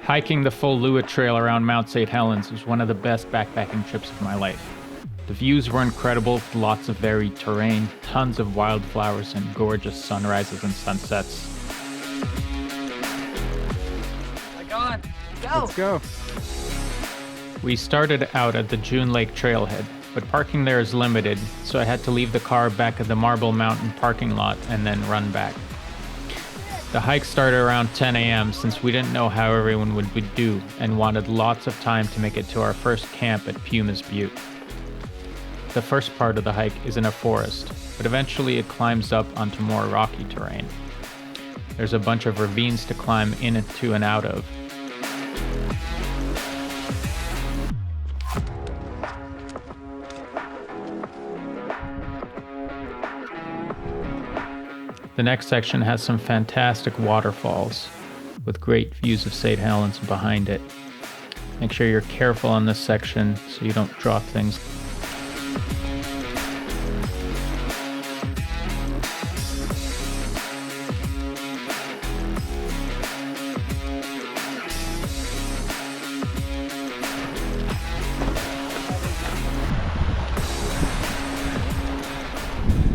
Hiking the full Loowit trail around Mount St. Helens was one of the best backpacking trips of my life. The views were incredible, with lots of varied terrain, tons of wildflowers, and gorgeous sunrises and sunsets. My God, go! Let's go. We started out at the June Lake Trailhead, but parking there is limited, so I had to leave the car back at the Marble Mountain parking lot and then run back. The hike started around 10 a.m. since we didn't know how everyone would do and wanted lots of time to make it to our first camp at Puma's Butte. The first part of the hike is in a forest, but eventually it climbs up onto more rocky terrain. There's a bunch of ravines to climb into and out of. The next section has some fantastic waterfalls with great views of St. Helens behind it. Make sure you're careful on this section so you don't drop things.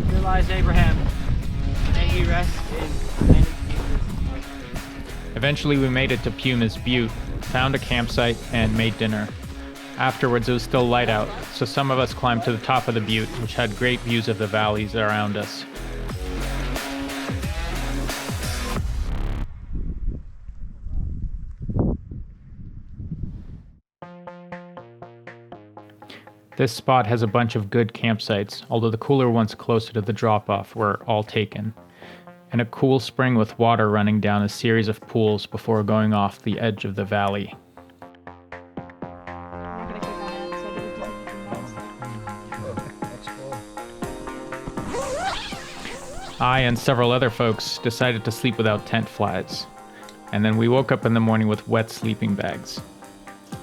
Here lies Abraham. May he rest in many pieces. Eventually we made it to Puma's Butte, found a campsite, and made dinner. Afterwards it was still light out, so some of us climbed to the top of the butte, which had great views of the valleys around us. This spot has a bunch of good campsites, although the cooler ones closer to the drop-off were all taken, and a cool spring with water running down a series of pools before going off the edge of the valley. I and several other folks decided to sleep without tent flags, and then we woke up in the morning with wet sleeping bags.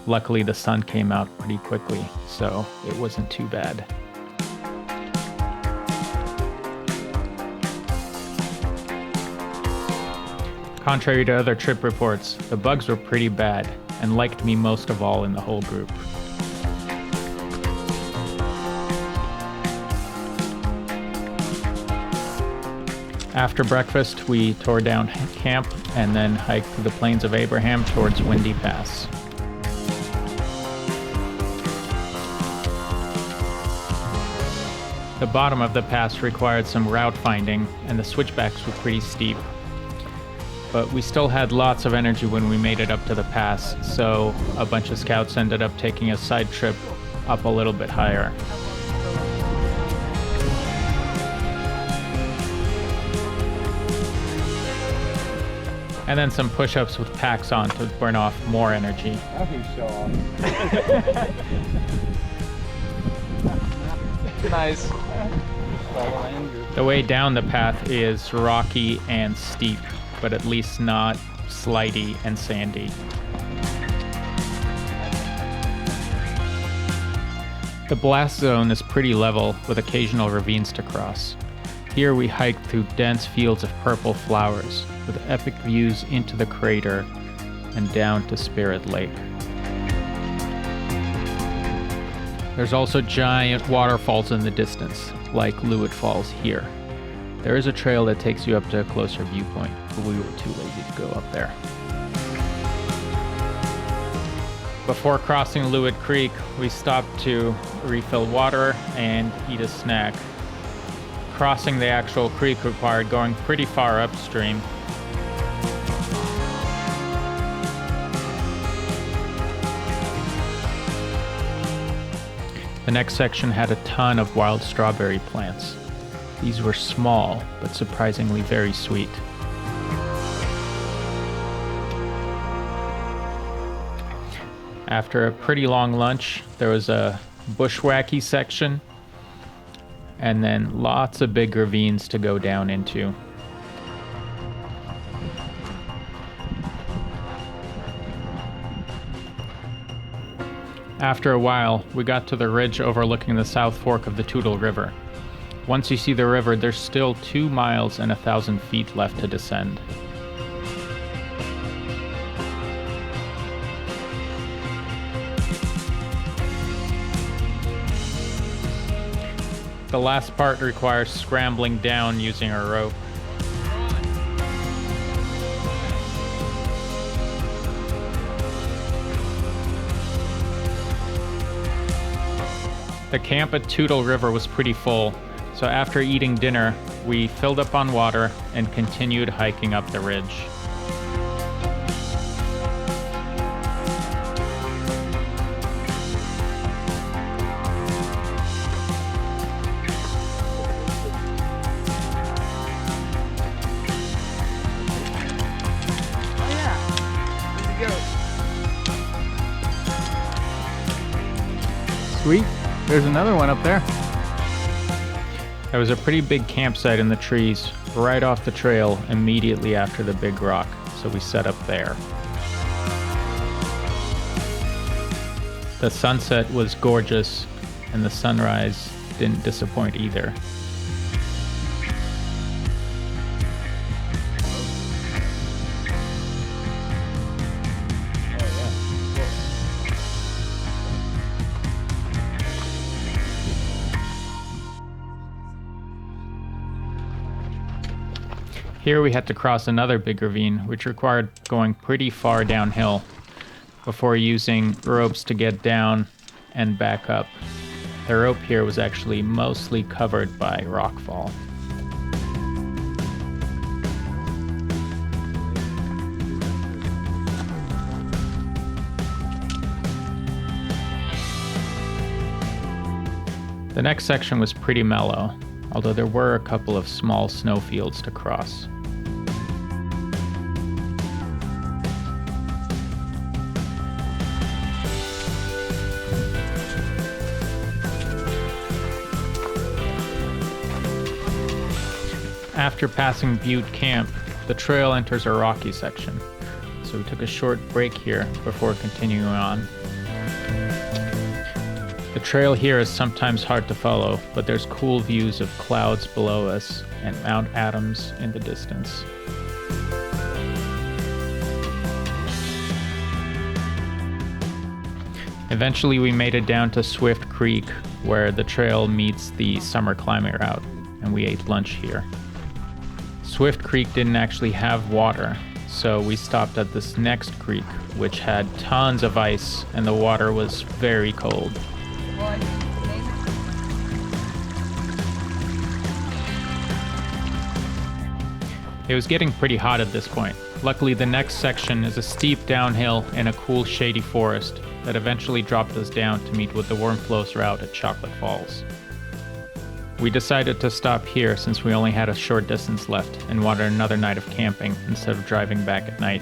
Luckily, the sun came out pretty quickly, so it wasn't too bad. Contrary to other trip reports, the bugs were pretty bad and liked me most of all in the whole group. After breakfast, we tore down camp and then hiked through the Plains of Abraham towards Windy Pass. The bottom of the pass required some route finding, and the switchbacks were pretty steep. But we still had lots of energy when we made it up to the pass, so a bunch of scouts ended up taking a side trip up a little bit higher. And then some push-ups with packs on to burn off more energy. That was show off. Nice. The way down the path is rocky and steep, but at least not slidey and sandy. The blast zone is pretty level with occasional ravines to cross. Here we hiked through dense fields of purple flowers with epic views into the crater and down to Spirit Lake. There's also giant waterfalls in the distance, like Loowit Falls here. There is a trail that takes you up to a closer viewpoint, but we were too lazy to go up there. Before crossing Loowit Creek, we stopped to refill water and eat a snack. Crossing the actual creek required going pretty far upstream. The next section had a ton of wild strawberry plants. These were small, but surprisingly very sweet. After a pretty long lunch, there was a bushwhacky section, and then lots of big ravines to go down into. After a while, we got to the ridge overlooking the South Fork of the Toutle River. Once you see the river, there's still 2 miles and 1,000 feet left to descend. The last part requires scrambling down using a rope. The camp at Toutle River was pretty full, so after eating dinner, we filled up on water and continued hiking up the ridge. Oh yeah. There we go. Sweet. There's another one up there. There was a pretty big campsite in the trees right off the trail immediately after the big rock, so we set up there. The sunset was gorgeous, and the sunrise didn't disappoint either. Here we had to cross another big ravine, which required going pretty far downhill before using ropes to get down and back up. The rope here was actually mostly covered by rockfall. The next section was pretty mellow, although there were a couple of small snowfields to cross. After passing Butte Camp, the trail enters a rocky section, so we took a short break here before continuing on. The trail here is sometimes hard to follow, but there's cool views of clouds below us and Mount Adams in the distance. Eventually we made it down to Swift Creek, where the trail meets the summer climbing route, and we ate lunch here. Swift Creek didn't actually have water, so we stopped at this next creek, which had tons of ice and the water was very cold. It was getting pretty hot at this point. Luckily, the next section is a steep downhill in a cool shady forest that eventually dropped us down to meet with the Warm Flows route at Chocolate Falls. We decided to stop here since we only had a short distance left and wanted another night of camping instead of driving back at night.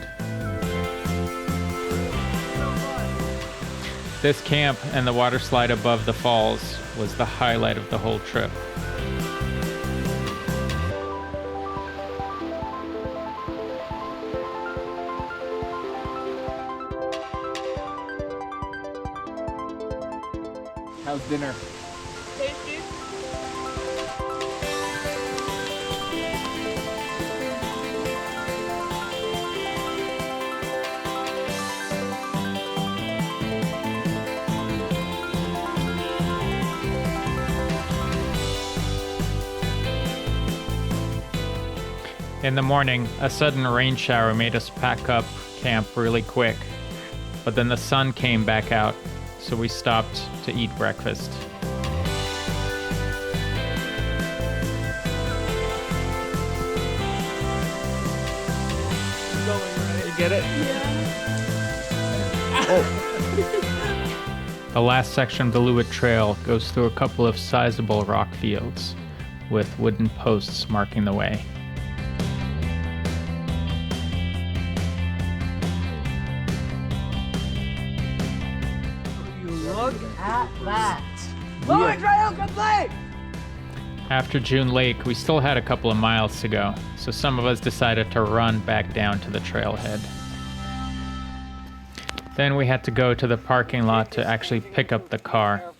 This camp and the water slide above the falls was the highlight of the whole trip. How's dinner? Tasty. In the morning, a sudden rain shower made us pack up camp really quick, but then the sun came back out, so we stopped to eat breakfast. You get it? The last section of the Loowit Trail goes through a couple of sizable rock fields, with wooden posts marking the way. Look at that. Loowit Trail complete! After June Lake, we still had a couple of miles to go, so some of us decided to run back down to the trailhead. Then we had to go to the parking lot to actually pick up the car.